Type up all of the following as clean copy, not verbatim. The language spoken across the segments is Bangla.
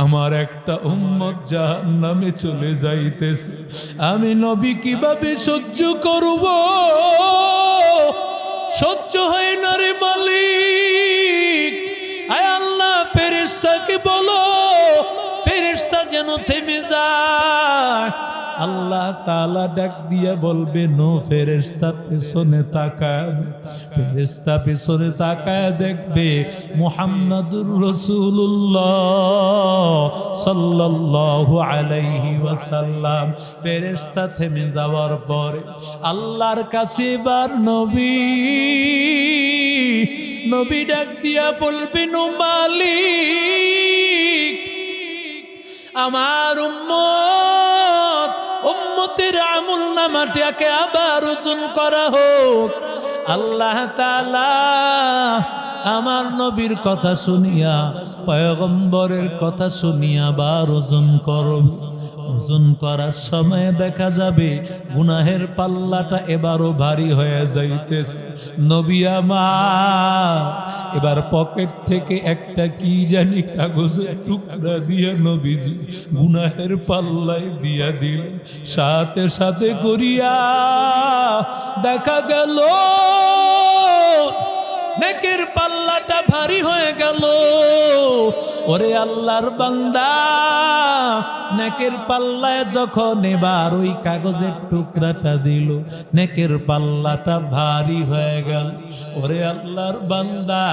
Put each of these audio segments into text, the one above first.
আমার একটা উম্মত জাহান্নামে চলে যাইতেছে, আমি নবী কিভাবে সহ্য করব? সহ্য হয় না রে মালিক। আয় আল্লাহ, ফেরেশতাকে বলো ফেরেশতা যেন থেমে যায়। আল্লাহ তাআলা ডাক দিয়া বলবে, নো ফেরেশতা পেছনে তাকায়। ফেরেশতা পেছনে তাকায় দেখবে মুহাম্মাদুর রাসূলুল্লাহ সাল্লাল্লাহু আলাইহি ওয়াসাল্লাম। ফেরেশতা থেমে যাওয়ার পরে আল্লাহর কাছে এবার নবী ডাক দিয়া বলবেন, ও মালিক, আমার উম্মতের আমল নামাটাকে আবার ওজন করা হোক। আল্লাহ তাআলা আমার নবীর কথা শুনিয়া, পয়গম্বরের কথা শুনিয়া আবার ওজন করবে। ওজন করার সময় দেখা যাবে গুনাহের পাল্লাটা এবারও ভারী হয়ে যাইতেছে। নবী আমার এবার পকেট থেকে একটা কি জানি কাগজের টুকরা দিয়ে নবীজি গুনাহের পাল্লায় দিয়া দিল। সাথে সাথে করিয়া দেখা গেল নেকের পাল্লাটা ভারী হয়ে গেল। ওরে আল্লাহর বান্দা, নেকের পাল্লায় যখন এবার ওই কাগজের টুকরাটা দিল, নেকের পাল্লাটা ভারী হয়ে গেল। ওরে আল্লাহর বান্দা,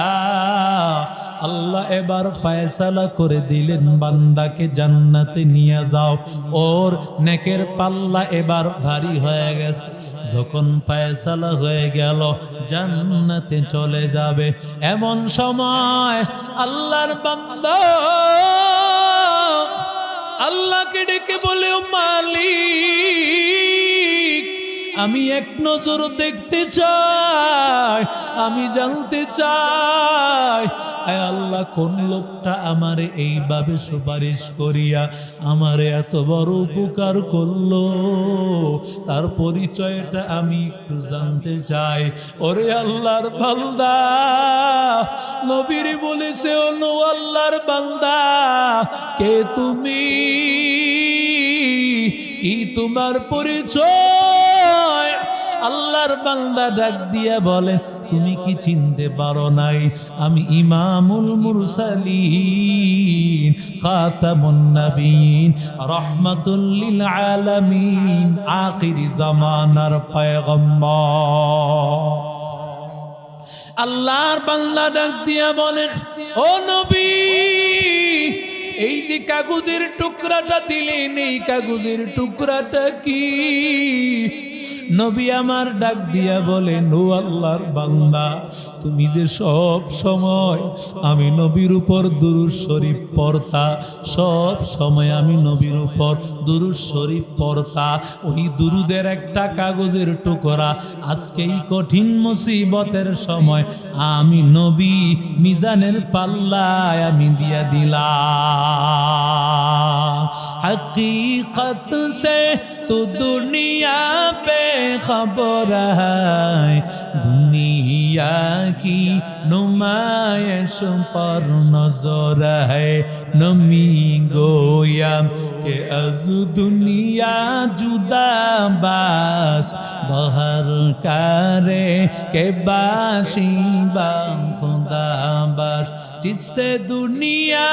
আল্লাহ এবার ফয়সালা করে দিলেন, বান্দাকে জান্নাতে নিয়ে যাও। ওর নেকের পাল্লা এবার ভারী হয়ে গেছে। যখন ফয়সালা হয়ে গেল জান্নাতে চলে যাবে, এমন সময় আল্লাহর বান্দা আল্লাহকে ডেকে বলে, ও মালিক, আমি এক নজর দেখতে চাই, আমি জানতে চাই, আয় আল্লাহ, কোন লোকটা আমারে এইভাবে সুপারিশ করিয়া আমারে এত বড় উপকার করলো, তার পরিচয়টা আমি একটু জানতে চাই। ওরে আল্লাহর বান্দা, নবীর বলেছে, ও নো আল্লাহর বান্দা, কে তুমি, কি তোমার পরিচয়? আল্লাহর বান্দা ডাক দিয়া বলে, তুমি কি চিনতে পারো নাই? আমি ইমামুল মুরসালিন, খাতামুন নবীন, রাহমাতুল লিল আলামিন, আখিরি জামানার পয়গম্বর। আল্লাহর বান্দা ডাক দিয়া বলেন, ও নবী, এই যে কাগজের টুকরাটা দিলেন, এই কাগজের টুকরাটা কি? নবী আমার ডাক দিয়া বলেন, ও আল্লাহর বান্দা, তুমি যে সব সময় আমি নবীর উপর দুরূদ শরীফ পড়তা, সব সময় আমি নবীর উপর দুরূদ শরীফ পড়তা, ওই দুরুদের একটা কাগজের টুকরা আজকে এই কঠিন মুসিবতের সময় আমি নবী মিজানের পাল্লায় আমি দিয়া দিলাম। हकीकत से तो दुनिया पे खबर है, दुनिया की नुमाइश पर नजर है, नमी गोया के अज दुनिया जुदा बास बहर करे के बाशी बा खुदा बास, जिससे दुनिया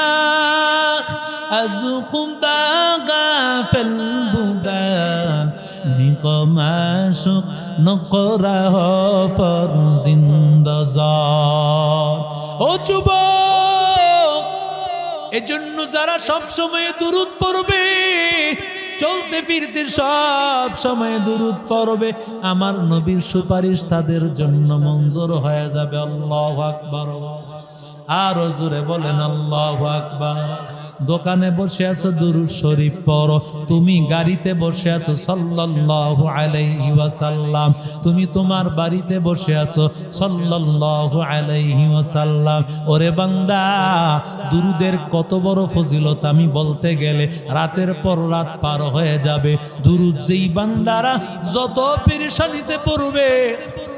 از خدا غافل بودن، নিকমাশুক নকরা ফর জিন্দাজার। ও যুবক, এজন্য যারা সব সময় দুরূদ পড়বে, চলতে ফিরতে সব সময় দুরূদ পড়বে, আমার নবীর সুপারিশ তাদের জন্য মঞ্জুর হয়ে যাবে। আল্লাহু আকবার। আর জোরে বলেন আল্লাহু আকবার। দোকানে বসে আছো দুরূদ শরীফ পড়ো, তুমি গাড়িতে বসে আছো সাল্লাল্লাহু আলাইহি ওয়াসাল্লাম, তুমি তোমার বাড়িতে বসে আছো সাল্লাল্লাহু আলাইহি ওয়াসাল্লাম। ওরে বান্দা, দুরুদের কত বড় ফজিলত আমি বলতে গেলে রাতের পর রাত পার হয়ে যাবে। দুরুদ যেই বান্দারা যত পেরেশানিতে পড়বে,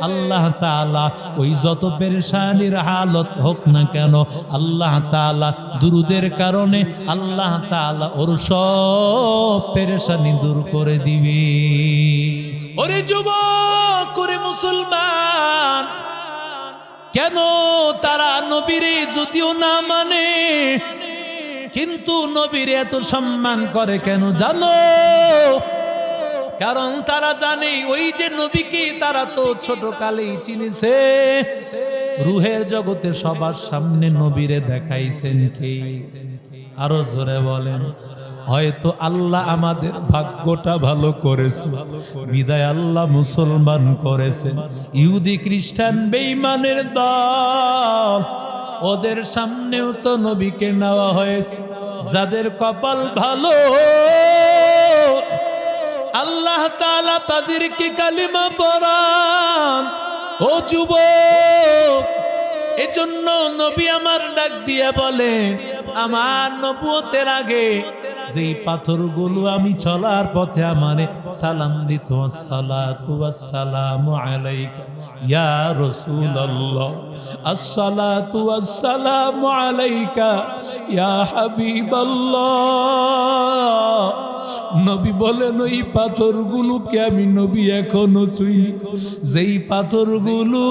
আল্লাহ তাআলা ওই যত পেরেশানির হালত হোক না কেন, আল্লাহ তাআলা দুরুদের কারণে আল্লাহ তাআলা ওর সব পেরেশানি দূর করে দিবে। ওরে যুবক, করে মুসলমান, কেন তারা নবীরে যদিও না মানে কিন্তু নবীর এত সম্মান করে কেন জানো? কারণ তারা জানে ওই যে নবীকে তারা তো ছোট কালেই চিনেছে। রুহের জগতে সবার সামনে নবীরে দেখাইছেন কে? আরো জোরে বলেন। হয়তো আল্লাহ আমাদের ভাগ্যটা ভালো করেছে, বিদায় আল্লাহ মুসলমান করেছেন। ইহুদি খ্রিস্টান বেঈমানের দল, ওদের সামনেও তো নবীকে নেওয়া হয়েছে। যাদের কপাল ভালো আল্লাহ তাআলা তাদেরকে কালিমা পড়ান। ও যুবক, এজন্য নবী আমার ডাক দিয়ে বলে, আমার নবুয়তের আগে যেই পাথরগুলো আমি চলার পথে আমারে সালাম দিত, আসসালাতু ওয়াসসালামু আলাইকা ইয়া রাসূলুল্লাহ, আসসালাতু ওয়াসসালামু আলাইকা ইয়া হাবিবাল্লাহ। নবী বলেন ওই পাথরগুলোকে আমি নবী এখনো ছুঁই, যেই পাথরগুলো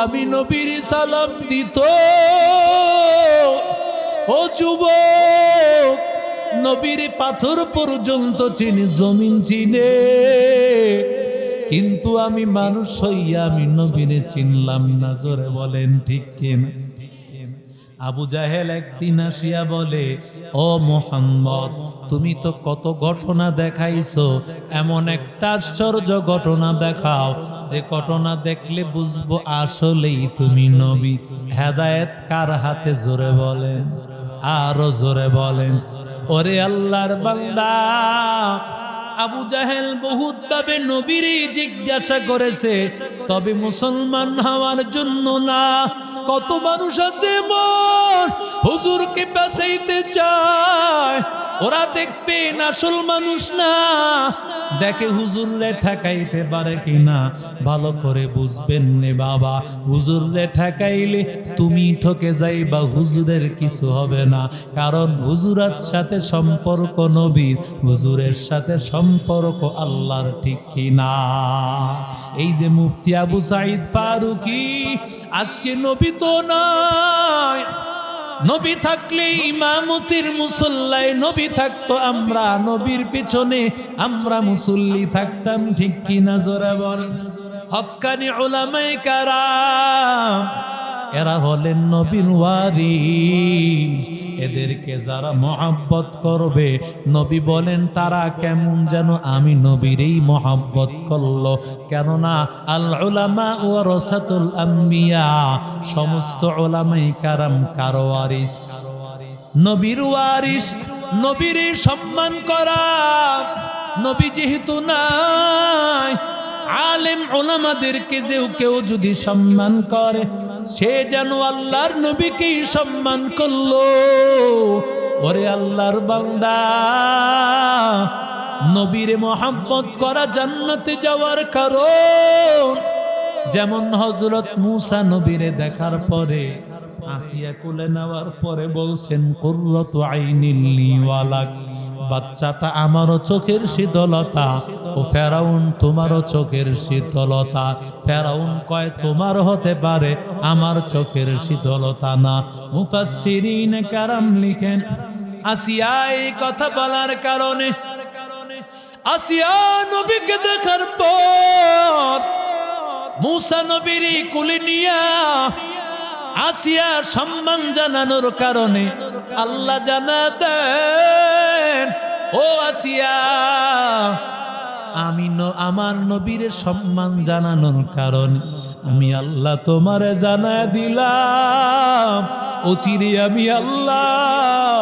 আমি নবীর সালাম দিত। ও যুবক, নবীর পাথর পর্যন্ত চিনি, জমিন চিনে, কিন্তু আমি মানুষ হইয়া আমি নবীরে চিনলাম না। জোরে বলেন ঠিক কিনা? আবু জাহেল একদিন আসিয়া বলে, ও মুহাম্মদ, তুমি তো কত ঘটনা দেখাইছো, এমন একটা আশ্চর্য ঘটনা দেখাও যে ঘটনা দেখলে বুঝবো আসলেই তুমি নবী। হেদায়েত কার হাতে? জোরে বলেন, আরো জোরে বলেন। ওরে আল্লাহর বান্দা, আবু জাহেল বহুত ভাবে নবীরে জিজ্ঞাসা করেছে, তবে মুসলমান হওয়ার জন্য না। কত মানুষ আছে মন হুজুরকে বাঁচাইতে চায়, ওরা দেখবেন আসল মানুষ না, দেখে হুজুররে ঠকাইতে পারে কিনা। ভালো করে বুঝবেন নে বাবা, হুজুররে ঠকাইলে তুমি ঠকে যাইবা, হুজুরের কিছু হবে না। কারণ হুজুরের সাথে সম্পর্ক নবীর, হুজুরের সাথে সম্পর্ক আল্লাহর, ঠিক কিনা? এই যে মুফতি আবু সাঈদ ফারুকী, আজকে নবী তো নাই। নবী থাকলে ইমামতির মুসল্লায় নবী থাকতো, আমরা নবীর পিছনে আমরা মুসল্লি থাকতাম, ঠিক কিনা? জোরে বলেন। হক্কানি উলামায়ে কেরাম, এরা হলেন নবীর ওয়ারিস। এদেরকে যারা মহব্বত করবে, নবী বলেন তারা কেমন যেন আমি নবীরই মহব্বত করলো। কেননা আল উলামা ওয়ারাসাতুল আম্বিয়া, সমস্ত উলামায়ে কেরাম কার ওয়ারিস? নবীর ওয়ারিস। নবীর সম্মান করা, নবী যেহেতু নাই, আলেম উলামাদেরকে যে কেউ যদি সম্মান করে, সে যেন আল্লাহর নবীকেই সম্মান করলো। ওরে আল্লাহর বান্দা, নবীরে মহব্বত করা জান্নাতে যাওয়ার কারণ। যেমন হযরত মূসা নবীরে দেখার পরে, আসিয়া কোলে নেওয়ার পরে বলছেন, কুররাতু আইনিল লি ওয়া লাক, বাচ্চাটা আমারও চোখের শীতলতা। ও ফেরাউন, তোমারও চোখের শীতলতা। ফেরাউন কয় তোমার হতে পারে, আমার চোখের শীতলতা না। মুফাসসিরিন কেরাম লিখেন, আসিয়া এই কথা বলার কারণে, আসিয়া নবীকে দেখার পর মূসা নবীর কোলে নিয়া আসিয়া সম্মান জানানোর কারণে আল্লাহ জানাতেন, ও আসিয়া, আমি আমার নবীর সম্মান জানানোর কারণ আমি আল্লাহ তোমারে জানা দিলাম। অচিরে আমি আল্লাহ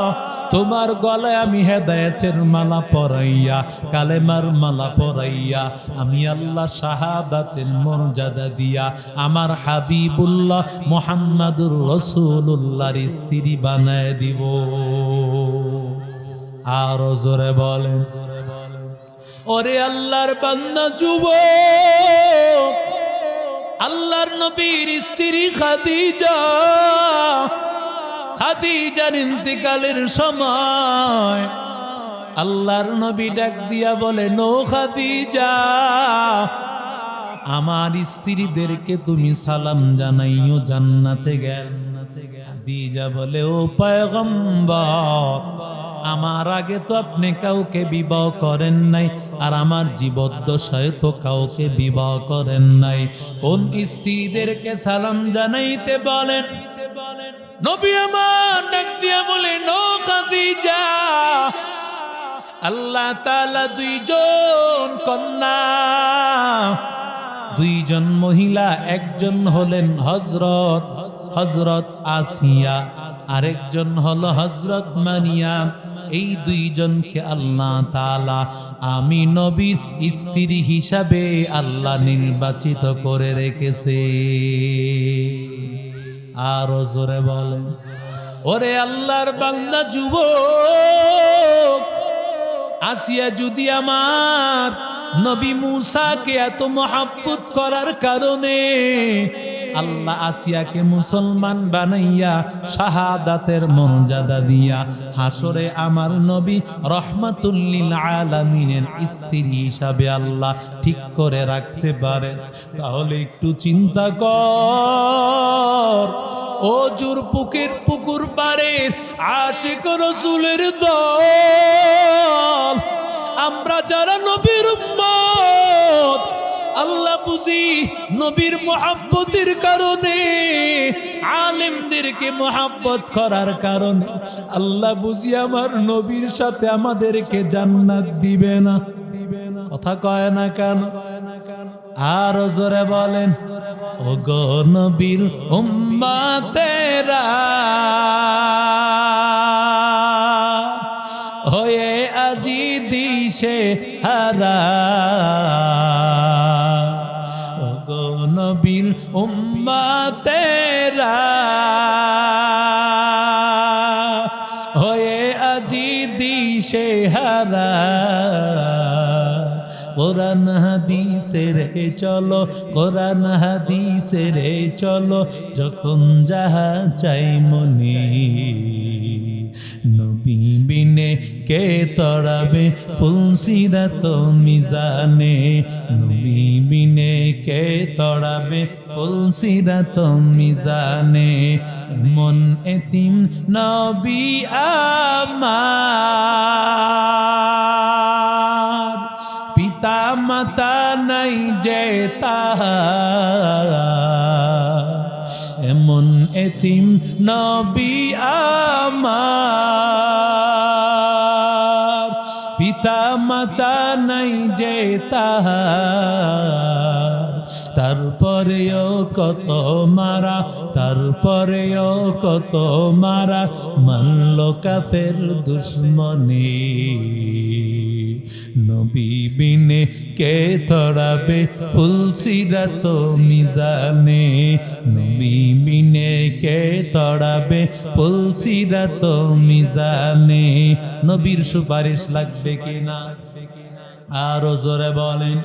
তোমার গলায় আমি হেদায়েতের মালা পরাইয়া, কালেমার মালা পরাইয়া, আমি আল্লাহ শাহাদাতের মর্যাদা দিয়া আমার হাবিবুল্লাহ মুহাম্মাদুর রাসূলুল্লাহর স্ত্রী বানায় দিব। আর জোরে বলেন। ওরে আল্লাহর বান্দা যুবক, আল্লাহর নবীর স্ত্রী খাদিজা খাদিজার ইন্তেকালের সময় আল্লাহর নবী ডাক দিয়া বলে, নো খাদিজা, আমার স্ত্রীদেরকে তুমি সালাম জানাইও, জান্নাতে গেল। খাদিজা বলে, ও পয়গম্বর, আমার আগে তো আপনি কাউকে বিবাহ করেন নাই, আর আমার জীবদ্দশায় তো কাউকে বিবাহ করেন নাই, কোন স্ত্রীদেরকে সালাম জানাইতে বলেন? নবী আমার ডাক দিয়া বলে, নো খাদিজা, আল্লাহ তাআলা দুইজন কন্যা, দুইজন মহিলা, একজন হলেন হযরত আসিয়া, আরেকজন হলো হযরত মারিয়াম। এই দুইজনকে আল্লাহ তাআলা আমি নবীর স্ত্রী হিসাবে আল্লাহ নির্বাচিত করে রেখেছে। আর জোরে বলেন, ওরে আল্লাহর বান্দা যুবক, আসিয়া যদি আমার নবী মূসাকে এত মহব্বত করার কারণে আল্লাহ আসিয়াকে মুসলমান বানাইয়া শাহাদাতের মর্যাদা দিয়া হাসরে আমার নবী রহমাতুল লিল আলামিনের স্ত্রী হিসাবে আল্লাহ ঠিক করে রাখতে পারেন, তাহলে একটু চিন্তা কর। ও জুরপুকের পুকুর পাড়ের আশিক রাসূলের দল, আমরা যারা নবীর উম্মত, আল্লাহ বুঝি নবীর মুহাব্বতের কারণে, আলেমদেরকে মুহাব্বত করার কারণে আল্লাহ বুঝি আমার নবীর সাথে আমাদেরকে জান্নাত দিবে না। কথা কয় না কেন? আর জোরে বলেন, ও গো নবীর উম্মতেরা হয়ে আজি দিশে হারা, ও গো নবীর উম্মতেরা হয়ে আজি দিশে হারা, কোরআন হাদিসে রে চলো, কোরআন হাদিসে রে চলো, যখন যাহা চাই মনে, নবী বিনে কে তড়াবে ফুলসিরাত মিজানে, নবী বিনে কে তড়াবে ফুলসিরাত মিজানে, এমন এতিম নবী আমার, পিতা মাতা নাই যে তাহার, এমন এতিম নবী আমার, পিতা মাতা নাই যে তাহার, তারপরেও কত মারা, তারপরেও কত মারা, মানল কাফের দুশ্মনে, নবী বিনে কে তড়াবে ফুলসিরাত মিজানে, নবী বিনে কে তড়াবে ফুলসিরাত মিজানে। নবীর সুপারিশ লাগবে কিনা? আরো জোরে বলেন,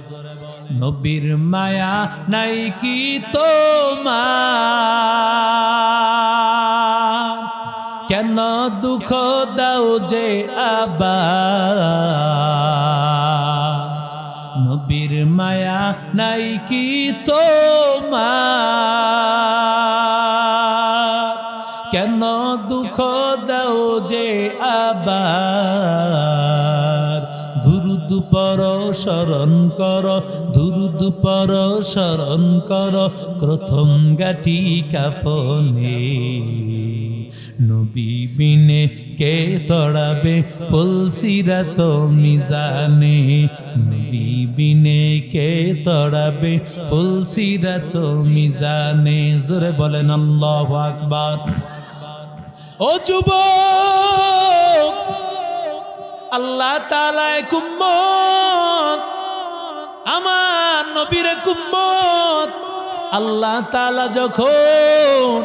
নবীর মায়া নাই কি তোমার, কেন দুঃখ দাও যে আবার, নবীর মায়া নাই কি তোমার, কেন দুঃখ দাও যে আবার, দুরুদ পর স্মরণ কর, দুরুদ পর স্মরণ কর, প্রথম গাটি কাফনে, নবী বিনে কে তড়াবে ফুলসিরাত মিজানে, নবী বিনে কে তড়াবে ফুলসিরাত মিজানে। জোরে বলেন আল্লাহু আকবার। ও যুবক, আল্লাহ তাআলা এক উম্মত, আমার নবীর এক উম্মত, আল্লাহ তাআলা যখন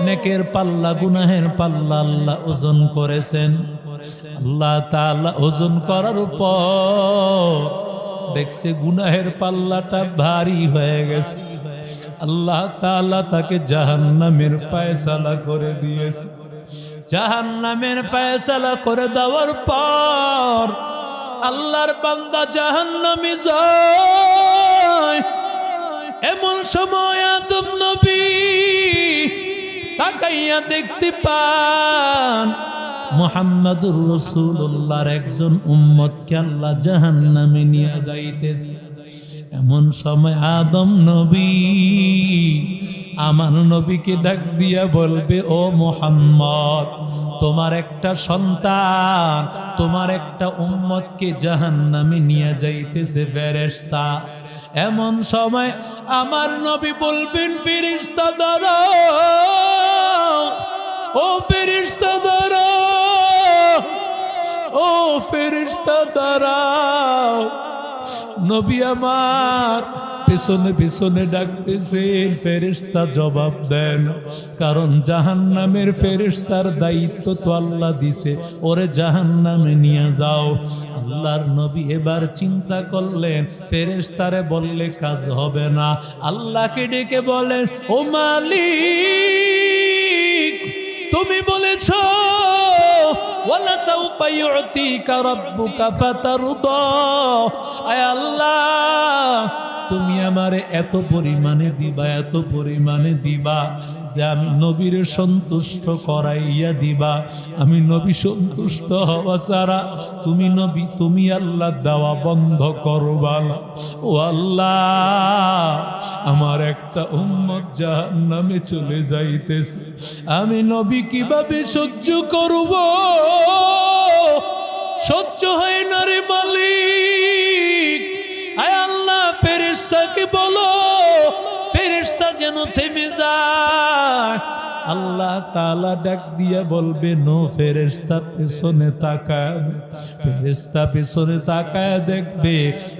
নেকের পাল্লা গুনাহের পাল্লা আল্লাহ ওজন করেছেন, আল্লাহ তাআলা ওজন করার পর দেখছে গুনাহের পাল্লাটা ভারী হয়ে গেছে, আল্লাহ তাআলা তাকে জাহান্নামের ফয়সালা করে দিয়েছে। জাহান্নামের ফয়সালা করে দেওয়ার পর আল্লাহর বান্দা জাহান্নামে যায়। এমন সময় আদম নবী তাকাইয়া দেখতে পান মুহাম্মাদুর রাসূলুল্লাহর একজন উম্মতকে আল্লাহ জাহান্নামে নিয়ে যাইতেছে। এমন সময় আদম নবী আমার নবীকে ডাক দিয়া বলবে, ও মুহাম্মদ, তোমার একটা সন্তান, তোমার একটা উম্মতকে জাহান্নামে নিয়ে যাইতেছে ফেরেশতা। এমন সময় আমার নবী বলবেন, ফেরেশতা দাঁড়াও, ও ফেরেশতা দাঁড়াও, ও ফেরেশতা দাঁড়াও। নবী আমার পেছনে পেছনে ডাকতেছে, ফেরেশতা জবাব দেন, কারণ জাহান্নামের ফেরেশতার দায়িত্ব তো আল্লাহ দিছে, ওরে জাহান্নামে নিয়ে যাও। আল্লাহর নবী এবার চিন্তা করলেন, ফেরেশতারে বললে কাজ হবে না। আল্লাহকে ডেকে বলেন, ও মালিক, তুমি বলেছো ওয়ালা সাউফা ইউতিকা রাব্বুকা ফাতারদা। আয় আল্লাহ, তুমি আমারে এত পরিমাণে দিবা, এত পরিমাণে দিবা যে আমি নবীর সন্তুষ্ট করাইয়া দিবা। আমি নবী সন্তুষ্ট হওয়া ছাড়া তুমি নবী, তুমি আল্লাহ দেওয়া বন্ধ করবা না। ও আল্লাহ, আমার একটা উম্মত জাহান্নামে চলে যাইতেছে, আমি নবী কিভাবে সহ্য করব? সহ্য হয় না রে মালিক। আয় আল্লাহ, ফেরেশতাকে বলো ফেরেশতা যেন থেমে যায়। আল্লাহ তাআলা ডাক দিয়া বলবে, নো ফেরেশতা পেছনে তাকায়। ফেরেশতা পেছনে তাকায় দেখবে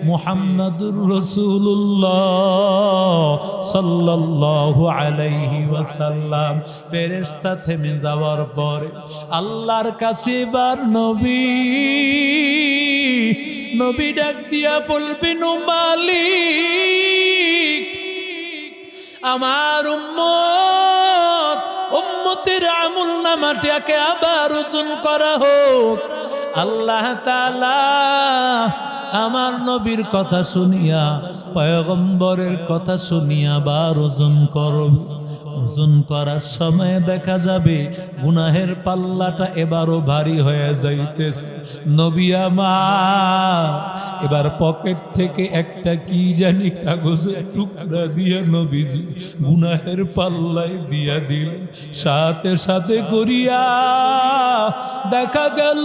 মুহাম্মাদুর রাসূলুল্লাহ সাল্লাল্লাহু আলাইহি ওয়াসাল্লাম। ফেরেশতা থেমে যাওয়ার পরে আল্লাহর কাছে এবার নবী ডাক দিয়া বলবেন, ও মালিক, আমার উম্মতের আমল নামাটাকে আবার ওজন করা হোক। আল্লাহ তাআলা আমার নবীর কথা শুনিয়া, পয়গম্বরের কথা শুনিয়া আবার ওজন করবে। ওজন করার সময় দেখা যাবে গুনাহের পাল্লাটা এবারও ভারী হয়ে যাইতেছে। নবী আমার এবার পকেট থেকে একটা কি জানি কাগজের টুকরা দিয়ে নবীজি গুনাহের পাল্লায় দিয়া দিল। সাথে সাথে করিয়া দেখা গেল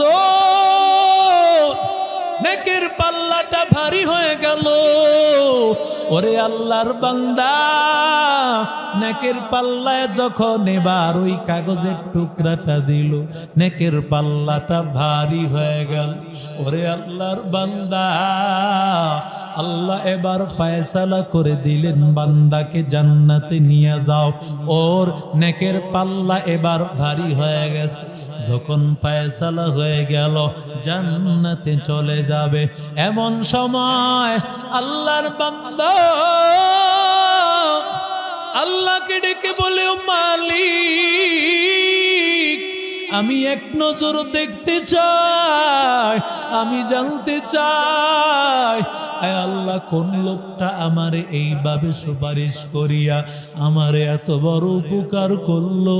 নেকের পাল্লাটা ভারী হয়ে গেল। ওরে আল্লাহর বান্দা, নেকের পাল্লায় যখন এবার ওই কাগজের টুকরাটা দিল, নেকের পাল্লাটা ভারী হয়ে গেল। ওরে আল্লাহর বান্দা, আল্লাহ এবার ফয়সালা করে দিলেন, বান্দাকে জান্নাতে নিয়ে যাও। ওর নেকের পাল্লা এবার ভারী হয়ে গেছে। যখন ফয়সালা হয়ে গেল জান্নাতে চলে যাবে, এমন সময় আল্লাহর বান্দা আল্লাহকে ডেকে বলে, ও মালিক, আমি এক নজর দেখতে চাই, আমি জানতে চাই, আয় আল্লাহ, কোন লোকটা আমারে এইভাবে সুপারিশ করিয়া আমারে এত বড় উপকার করলো,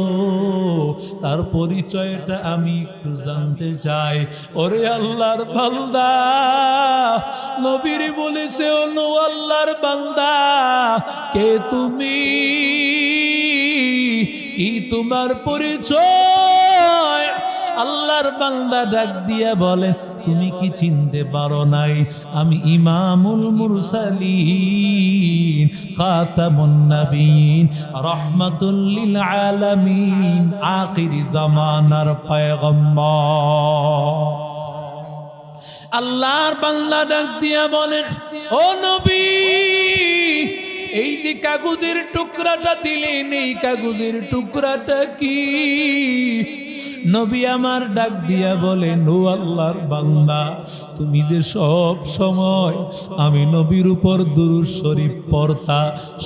তার পরিচয়টা আমি একটু জানতে চাই। ওরে আল্লাহর বান্দা, নবীর বলেছে, ও নো আল্লাহর বান্দা, কে তুমি, কি তোমার পরিচয়? আল্লাহর বান্দা ডাক দিয়া বলে, তুমি কি চিনতে পারো নাই? আমি ইমামুল মুরসালিন, খাতামুন নবীন, রাহমাতুল লিল আলামিন, আখিরি জামানার পয়গম্বর। আল্লাহর বান্দা ডাক দিয়া বলেন, ও নবী, এই যে কাগজের টুকরাটা দিলেন, এই কাগজের টুকরাটা কি? নবী আমার ডাক দিয়া বলেন, ও আল্লাহর বান্দা, তুমি যে সব সময় আমি নবীর উপর দুরূদ শরীফ পড়তা,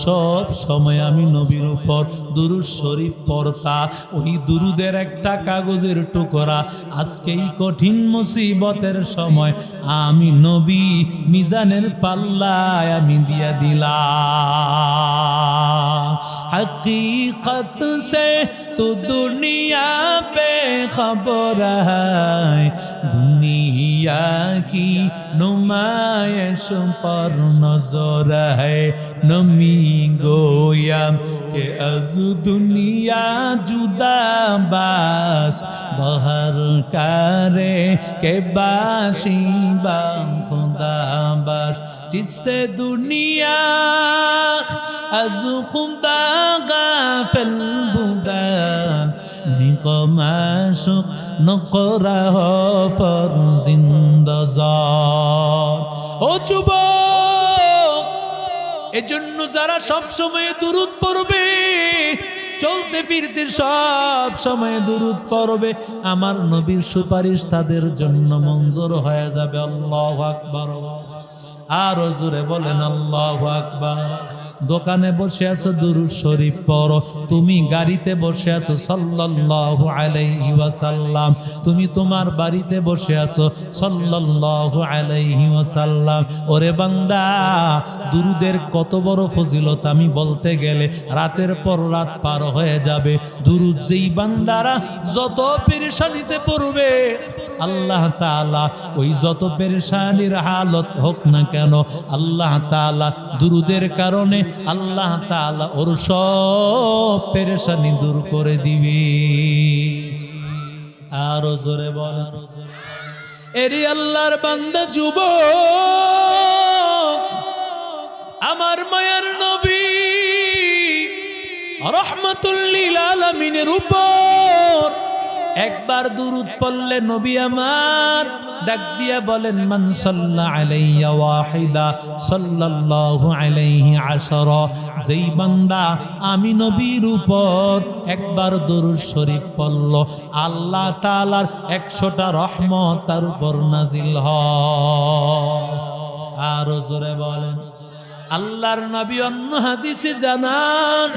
সব সময় আমি নবীর উপর দুরূদ শরীফ পড়তা, ওই দুরুদের একটা কাগজের টুকরা আজকে এই কঠিন মুসিবতের সময় আমি নবী মিজানের পাল্লায় আমি দিয়া দিলাম। हकीकत से तो दुनिया पे खबर है, दुनिया की नुमाइश पर नजर है, नमी गोयम के अज दुनिया जुदा बास बहर करे के बाशी बा खुदा बास जिससे दुनिया از خدا غافل بودن নিকমাশুক নকরা ফর জিন্দাজার। ও যুবক, এজন্য যারা সব সময় দুরূদ পড়বে, চলতে ফিরতে সব সময় দুরূদ পড়বে, আমার নবীর সুপারিশ তাদের জন্য মঞ্জুর হয়ে যাবে। আল্লাহু আকবার। আরো জোরে বলেন আল্লাহু আকবার। দোকানে বসে আছো দুরূদ শরীফ পড়ো, তুমি গাড়িতে বসে আছো সাল্লাল্লাহু আলাইহি ওয়াসাল্লাম, তুমি তোমার বাড়িতে বসে আছো সাল্লাল্লাহু আলাইহি ওয়াসাল্লাম। ওরে বান্দা, দুরূদের কত বড় ফজিলত আমি বলতে গেলে রাতের পর রাত পার হয়ে যাবে। দুরূদ যেই বান্দারা যত পেরেশানিতে পড়বে, আল্লাহ তাআলা ওই যত পেরেশানির হালত হোক না কেন, আল্লাহ তাআলা দুরূদের কারণে আল্লাহ তাআলা ওর সব পেরেশানি দূর করে দিবে। আরো জোরে বল, এরি আল্লাহর বান্দা যুবক, আমার মায়ার নবী রাহমাতুল লিল আলামিনের উপর একবার দুরূদ পড়লে নবী আমার ডাক দিয়া বলেন, মান সাল্লা আলাইয়া ওয়াহিদা সাল্লাল্লাহু আলাইহি আশরা। যেই বান্দা আমি নবীর উপর একবার দুরূদ শরীফ পড়ল, আল্লাহ তাআলার 100টা রহমত তার উপর নাজিল হয়। আরো জোরে বলেন, আল্লাহর নবী অন্য হাদিসে জানান,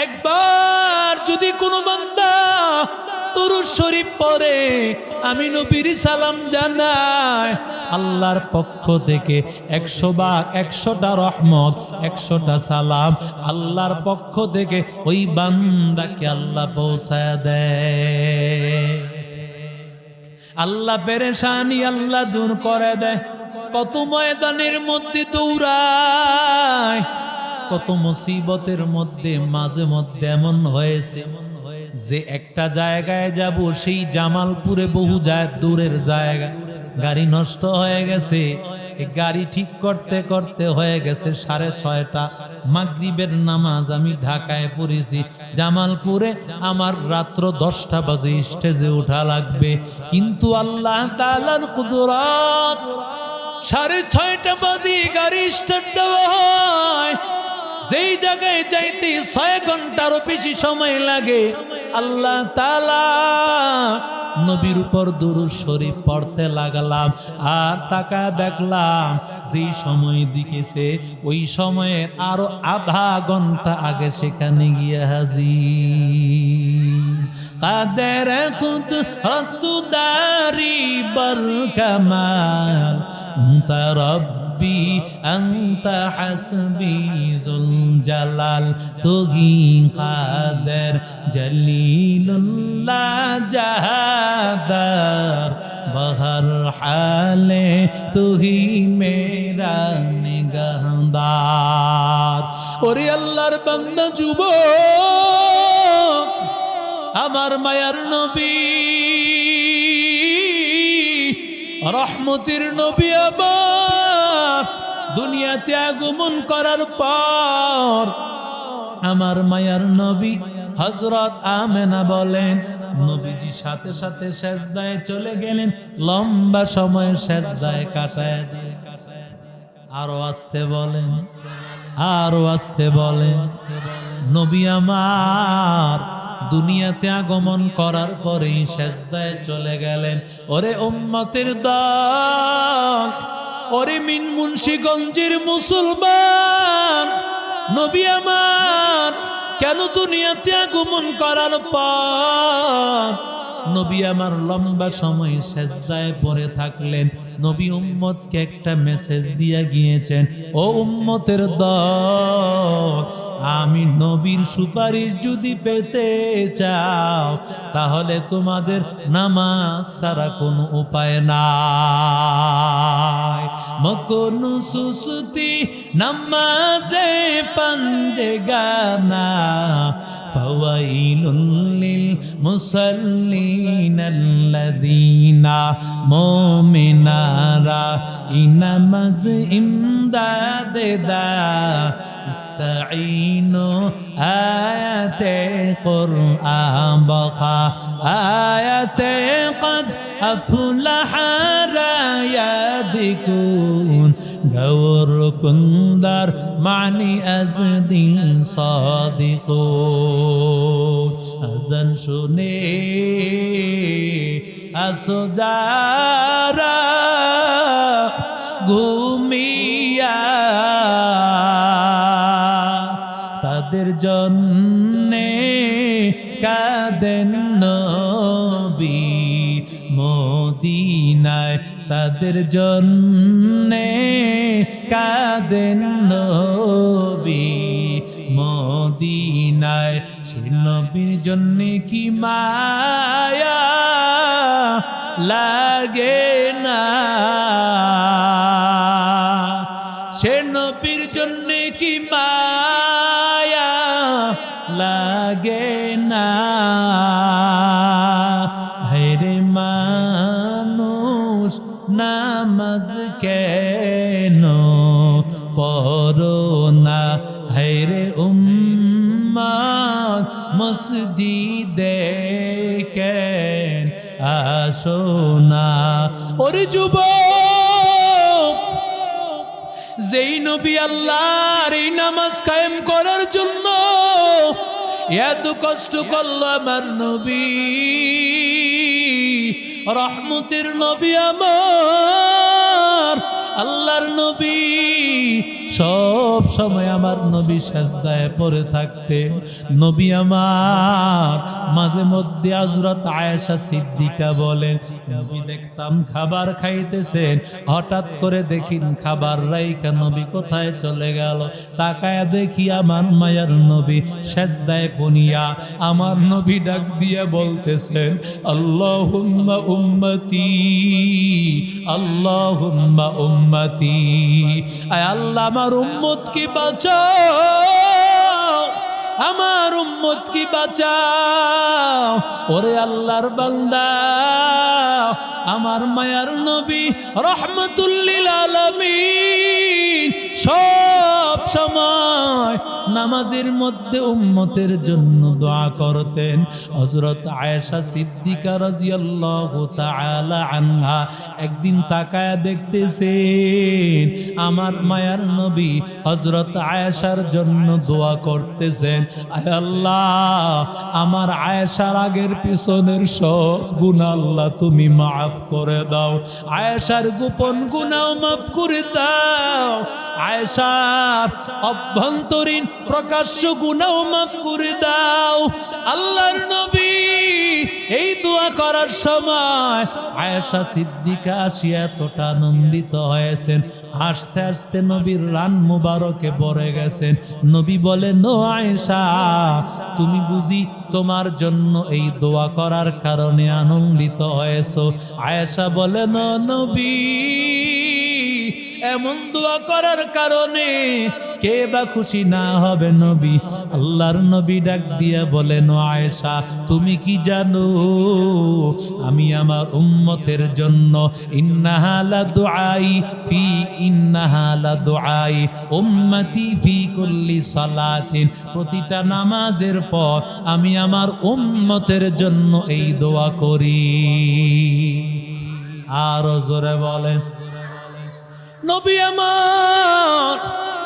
একবার যদি কোনো বান্দা দুরূদ শরীফ পড়ে, আমি নবীর সালাম জানাই, আল্লাহর পক্ষ থেকে 100 ভাগ 100টা রহমত 100টা সালাম আল্লাহর পক্ষ থেকে ওই বান্দাকে আল্লাহ পৌঁছায় দেয়। আল্লাহ পেরেশানি আল্লাহ দূর করে দেয়। কত ময়দানের মধ্যে দৌড়ায়, কত মুসিবতের মধ্যে মাঝে মধ্যে এমন হয়েছে যে একটা জায়গায় যাব, সেই জামালপুরে বহু দূরের জায়গা, গাড়ি নষ্ট হয়ে গেছে, গাড়ি ঠিক করতে করতে হয়ে গেছে 6:30। মাগরিবের নামাজ আমি ঢাকায় পড়েছি, জামালপুরে আমার রাত্র 10টা বাজে স্টেজে ওঠা লাগবে, কিন্তু আল্লাহ তাআলার কুদরত 6:30 বাজে গাড়ি স্টার্ট দেওয়া হয়। যেই জায়গায় যাইতে 6 ঘন্টারও বেশি সময় লাগে, আল্লাহ তাআলা নবীর উপর দুরূদ শরীফ পড়তে লাগলাম, আর তাকায় দেখলাম যেই সময় দিকেছে ওই সময়ে আরো আধা ঘন্টা আগে সেখানে গিয়ে হাজির। কাদের কুদরত দারি বর কামাল রব্বি আনতা হাসবি যুল জালাল, তুহি কাদের জলিলুল্লাহ জাহাদার, বহর হালে তুহি মেরা নিগাহদার। ওরে আল্লাহর বান্দা যুবক, আমার মায়ার নবী রহমতের নবী আবার দুনিয়াতে আগমন করার পর আমার মায়ার নবী হযরত আমেনা বলেন, নবীজি সাথে সাথে সেজদায় চলে গেলেন, লম্বা সময় সেজদায় কাটায় দিয়ে। আরো আস্তে বলেন, আরো আস্তে বলেন। নবী আমার দুনিয়াতে আগমন করার পরেই সেজদায় চলে গেলেন। ওরে উম্মতের দল, ওরে মিন মুন্সিগঞ্জের মুসলমান, নবী আমার কেন দুনিয়াতে আগমন করার পর নবী আমার লম্বা সময় সেজদায় পড়ে থাকলেন? নবী উম্মতকে একটা মেসেজ দিয়ে গিয়েছেন, ও উম্মতের দল, আমি নবীর সুপারিশ যদি পেতে চাও তাহলে তোমাদের নামাজ ছাড়া কোনো উপায় নাই। মকনু সুসুতি নামাজে পাঞ্জেগানা ফাওয়াইলুল লিল মুসাল্লিনাল্লাযীনা মুমিনারা ইনামাজ ইমদাদে দা ইস্তাঈনু আয়াতে কুরআন বখা আয়াতে কদ আফলাহা রায়াদিকুন গৌর কুন্দার মানি আজদিন সাদিকুন। আজান শুনে আসো যারা ঘুমিয়া, তাদের জন্যে কাঁদেন নবী মদিনায়, তাদের জন্যে কাঁদেন নবী মদিনায়। সে নবীর জন্যে কি মায়া লাগে না, সে নবীর জন্যে কি মায়া লাগে না। হেরে মানুষ নামাজ কেন পড়ো না, হেরে উম্মত মসজিদে কেন আসো না। ওরে যুবক, যেই নবী আল্লাহর এই নামাজ কায়েম করার জন্য এত কষ্ট করল আমার নবী, রহমতের নবী আমার আল্লাহর নবী, সব সময় আমার নবী সাজদায় পড়ে থাকতেন। নবী আমার মাঝে মধ্যে হযরত আয়েশা সিদ্দিকা বলেন, নবী দেখতাম খাবার খাইতেছেন, হঠাৎ করে দেখিন খাবার রাইখা নবী কোথায় চলে গেল, তাকায়া দেখি আমার মায়ার নবী সাজদায় পড়িয়া। আমার নবী ডাক দিয়ে বলতেছেন, আল্লাহুম্মা উম্মতি, আল্লাহুম্মা উম্মতি, আয় আল্লাহ আমার উম্মত কি বাঁচাও, আমার উম্মত কি বাঁচাও। ওরে আল্লাহর বান্দা, আমার মায়ার নবী রহমাতুল লিল আলামিন সব সময় নামাজের মধ্যে উম্মতের জন্য দোয়া করতেন। হযরত আয়েশা সিদ্দিকা রাদিয়াল্লাহু তাআলা আনহা একদিন তাকায়া দেখতেছেন আমার মায়ার নবী হযরত আয়েশার জন্য দোয়া করতেছেন, আয় আল্লাহ আমার আয়েশার আগের পিছনের সব গুনাহ আল্লাহ তুমি মাফ করে দাও, আয়েশার গোপন গুনাহ মাফ করে দাও, আয়েশার অভ্যন্তরীণ প্রকাশ্য গুনাহ মাফ করে দাও। আল্লাহর নবী এই দোয়া করার সময় আয়েশা সিদ্দিকা আসিয়া এতটা আনন্দিত হয়েছেন, আস্তে আস্তে নবীর রান মুবারকে পড়ে গেছেন। নবী বলেন, ও আয়েশা, তুমি বুঝি তোমার জন্য এই দোয়া করার কারণে আনন্দিত হয়েছো? আয়েশা বলেন, ও নবী, এমন দোয়া করার কারণে কে বা খুশি না হবে নবী? আল্লাহর নবী ডাক দিয়া বলেন, ও আয়েশা, তুমি কি জানো আমি আমার উম্মতের জন্য ইন্নাহা লা দুআই ফি ইন্নাহা লা দুআই উম্মতি ফি কুল্লি সালাতিন, প্রতিটা নামাজের পর আমি আমার উম্মতের জন্য এই দোয়া করি। আর জোরে বলেন, নবী আমার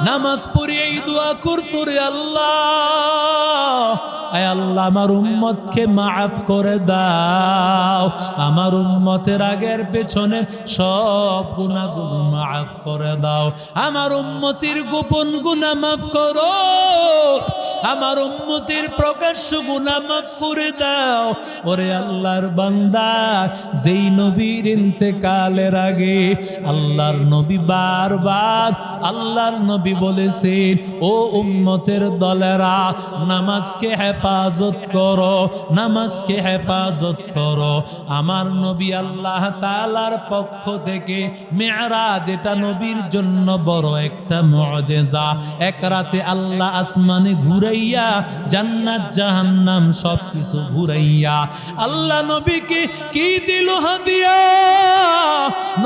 নামাজ পড়ে এই দোয়া করতো, রে আল্লাহ আয় আল্লাহ আমার উম্মতকে মাফ করে দাও, আমার উম্মতের আগের পেছনের সব গুনাহগুলো মাফ করে দাও, আমার উম্মতির গোপন গুনাহ মাফ করো, আমার উম্মতির প্রকাশ্য গুনাহ মাফ করে দাও। ওরে আল্লাহর বান্দা, যেই নবীর ইন্তেকালের আগে আল্লাহর নবী বারবার আল্লাহর নবী বলেছেন, ও উম্মতের দলেরা নামাজকে হেফাজত করো, নামাজকে হেফাজত করো। আমার নবী আল্লাহ তাআলার পক্ষ থেকে মেরাজ, এটা নবীর জন্য বড় একটা মুআজিজা। এক রাতে আল্লাহ আসমানে ঘুরাইয়া জান্নাত জাহান্নাম সবকিছু ঘুরাইয়া আল্লাহ নবীকে কি দিল হাদিয়া?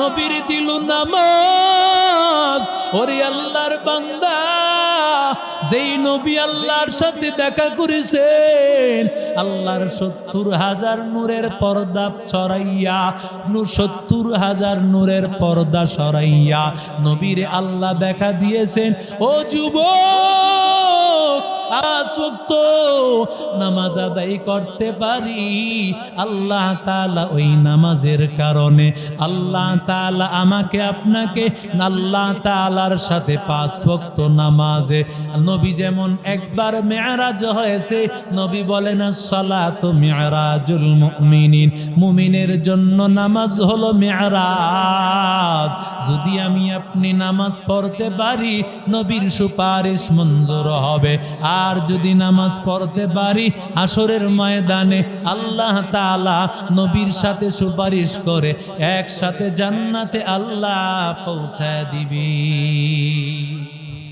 নবীর দিল নামাজ। ওরে আল্লাহর বান্দা, যেই নবী আল্লাহর সাথে দেখা করেছেন, আল্লাহর 70,000 নূরের পর্দা ছড়াইয়া, 70,000 নূরের পর্দা সরাইয়া নবীর আল্লাহ দেখা দিয়েছেন। ও যুবক, আজ ওয়াক্ত নামাজ আদায় করতে পারি, আল্লাহ তাআলা ওই নামাজের কারণে আল্লাহ তাআলা আমাকে আপনাকে আল্লাহ তাআলার সাথে 5 ওয়াক্ত নামাজে, নবী যেমন একবার মেরাজ হয়েছে, নবী বলেন আসসালাতু মিরাজুল মুমিনিন, মুমিনের জন্য নামাজ হলো মেরাজ। যদি আমি আপনি নামাজ পড়তে পারি, নবীর সুপারিশ মঞ্জুর হবে। আর যদি নামাজ পড়তে পারি, হাসরের ময়দানে আল্লাহ তাআলা নবীর সাথে সুপারিশ করে একসাথে জান্নাতে আল্লাহ পৌঁছায় দিবি।